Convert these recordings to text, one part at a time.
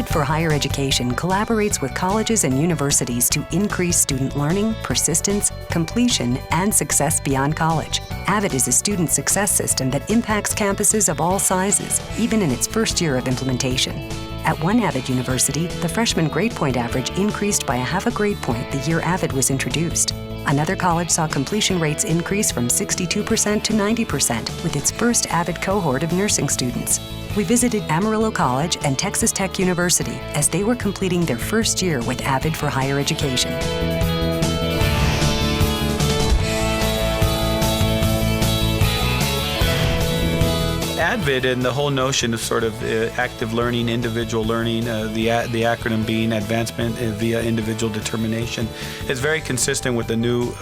AVID for Higher Education collaborates with colleges and universities to increase student learning, persistence, completion, and success beyond college. AVID is a student success system that impacts campuses of all sizes, even in its first year of implementation. At one AVID university, the freshman grade point average increased by a half a grade point the year AVID was introduced. Another college saw completion rates increase from 62% to 90% with its first AVID cohort of nursing students. We visited Amarillo College and Texas Tech University as they were completing their first year with AVID for Higher Education. AVID and the whole notion of sort of active learning, individual learning, the acronym being Advancement via Individual Determination, is very consistent with the new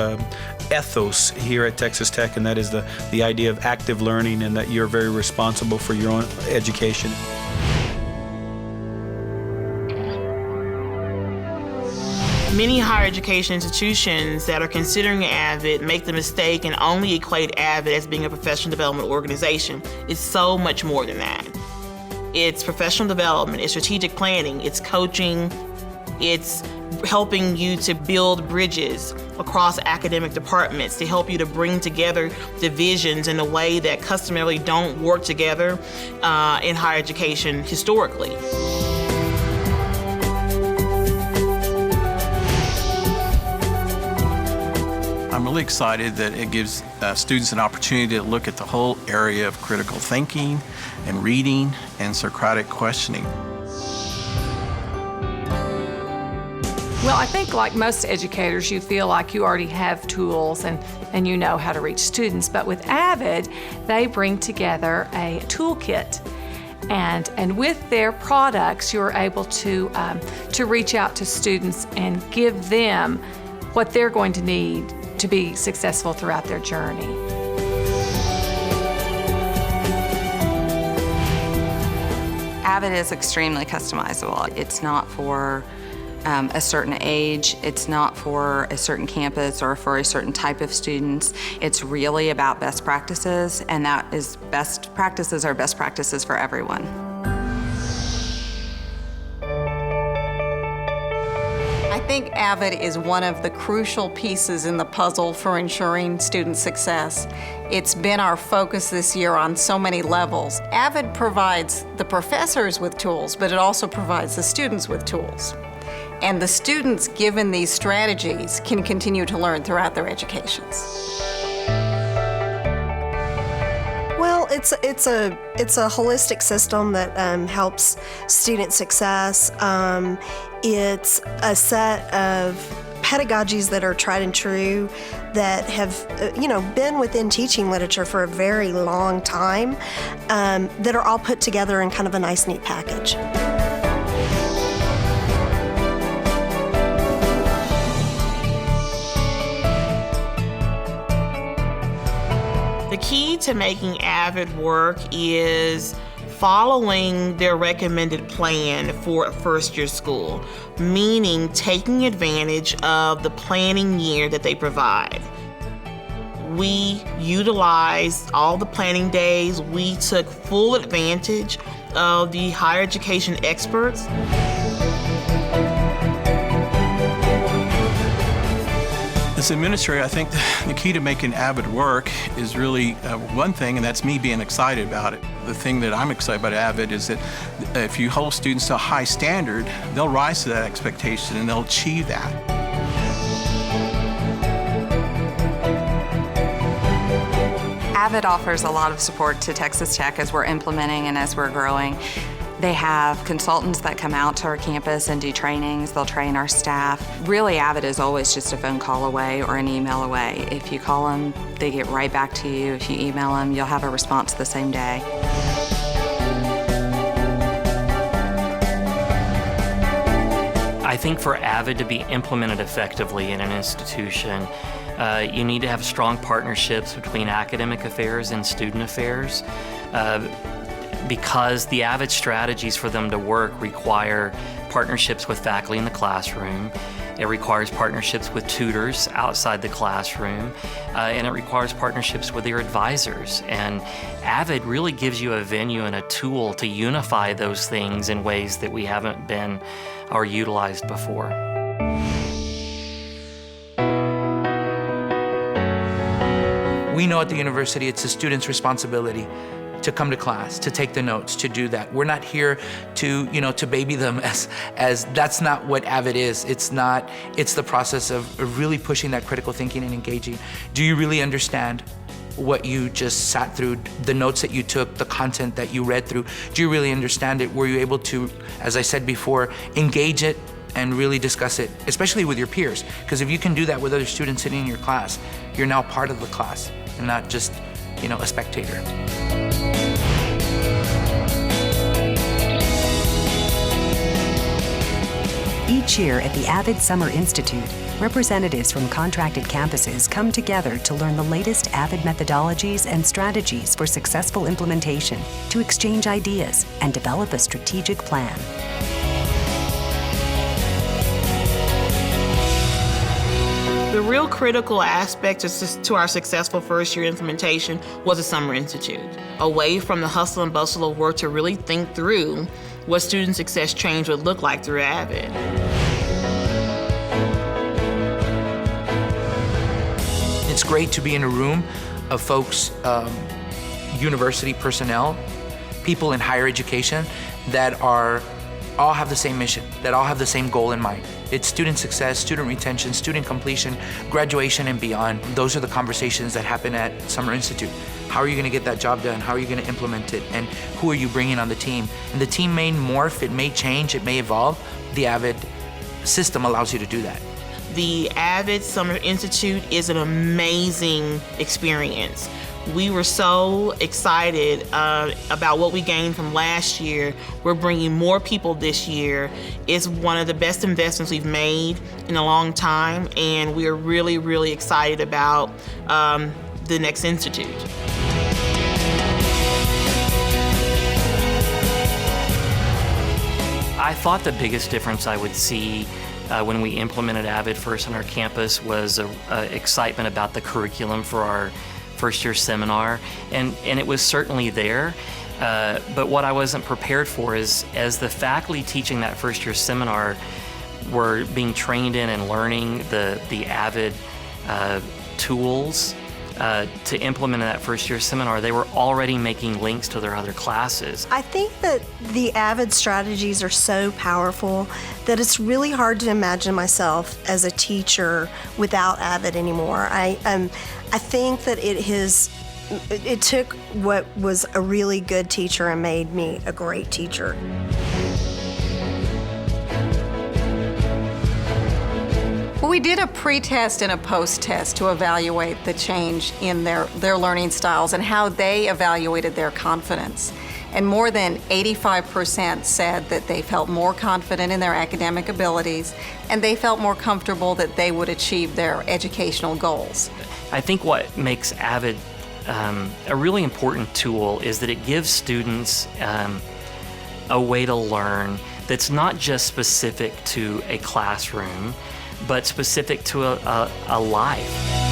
ethos here at Texas Tech, and that is the idea of active learning and that you're very responsible for your own education. Many higher education institutions that are considering AVID make the mistake and only equate AVID as being a professional development organization. It's so much more than that. It's professional development, it's strategic planning, it's coaching, it's helping you to build bridges across academic departments to help you to bring together divisions in a way that customarily don't work together in higher education historically. I'm really excited that it gives students an opportunity to look at the whole area of critical thinking and reading and Socratic questioning. Well, I think like most educators, you feel like you already have tools and you know how to reach students. But with AVID, they bring together a toolkit. And with their products, you're able to reach out to students and give them what they're going to need to be successful throughout their journey. AVID is extremely customizable. It's not for a certain age, it's not for a certain campus or for a certain type of students. It's really about best practices, and that is best practices are best practices for everyone. I think AVID is one of the crucial pieces in the puzzle for ensuring student success. It's been our focus this year on so many levels. AVID provides the professors with tools, but it also provides the students with tools. And the students, given these strategies, can continue to learn throughout their educations. Well, it's a holistic system that helps student success. It's a set of pedagogies that are tried and true that have been within teaching literature for a very long time, that are all put together in kind of a nice, neat package. The key to making AVID work is following their recommended plan for a first-year school, meaning taking advantage of the planning year that they provide. We utilized all the planning days. We took full advantage of the higher education experts. As an administrator, I think the key to making AVID work is really one thing, and that's me being excited about it. The thing that I'm excited about AVID is that if you hold students to a high standard, they'll rise to that expectation and they'll achieve that. AVID offers a lot of support to Texas Tech as we're implementing and as we're growing. They have consultants that come out to our campus and do trainings. They'll train our staff. Really, AVID is always just a phone call away or an email away. If you call them, they get right back to you. If you email them, you'll have a response the same day. I think for AVID to be implemented effectively in an institution, you need to have strong partnerships between academic affairs and student affairs. Because the AVID strategies for them to work require partnerships with faculty in the classroom. It requires partnerships with tutors outside the classroom, and it requires partnerships with your advisors. And AVID really gives you a venue and a tool to unify those things in ways that we haven't been or utilized before. We know at the university it's the student's responsibility to come to class, to take the notes, to do that. We're not here to, to baby them as that's not what AVID is. It's the process of really pushing that critical thinking and engaging. Do you really understand what you just sat through, the notes that you took, the content that you read through? Do you really understand it? Were you able to, as I said before, engage it and really discuss it, especially with your peers? Because if you can do that with other students sitting in your class, you're now part of the class and not just, a spectator. Each year at the AVID Summer Institute, representatives from contracted campuses come together to learn the latest AVID methodologies and strategies for successful implementation, to exchange ideas and develop a strategic plan. The real critical aspect to our successful first-year implementation was the Summer Institute. Away from the hustle and bustle of work to really think through what student success change would look like through AVID. It's great to be in a room of folks, university personnel, people in higher education that all have the same mission, that all have the same goal in mind. It's student success, student retention, student completion, graduation, and beyond. Those are the conversations that happen at Summer Institute. How are you going to get that job done? How are you going to implement it? And who are you bringing on the team? And the team may morph, it may change, it may evolve. The AVID system allows you to do that. The AVID Summer Institute is an amazing experience. We were so excited about what we gained from last year. We're bringing more people this year. It's one of the best investments we've made in a long time, and we're really, really excited about the next institute. I thought the biggest difference I would see when we implemented AVID first on our campus was excitement about the curriculum for our first-year seminar, and it was certainly there, but what I wasn't prepared for is, as the faculty teaching that first-year seminar were being trained in and learning the AVID tools to implement in that first-year seminar, they were already making links to their other classes. I think that the AVID strategies are so powerful that it's really hard to imagine myself as a teacher without AVID anymore. I think that it took what was a really good teacher and made me a great teacher. Well, we did a pre-test and a post-test to evaluate the change in their learning styles and how they evaluated their confidence. And more than 85% said that they felt more confident in their academic abilities, and they felt more comfortable that they would achieve their educational goals. I think what makes AVID a really important tool is that it gives students a way to learn that's not just specific to a classroom, but specific to a life.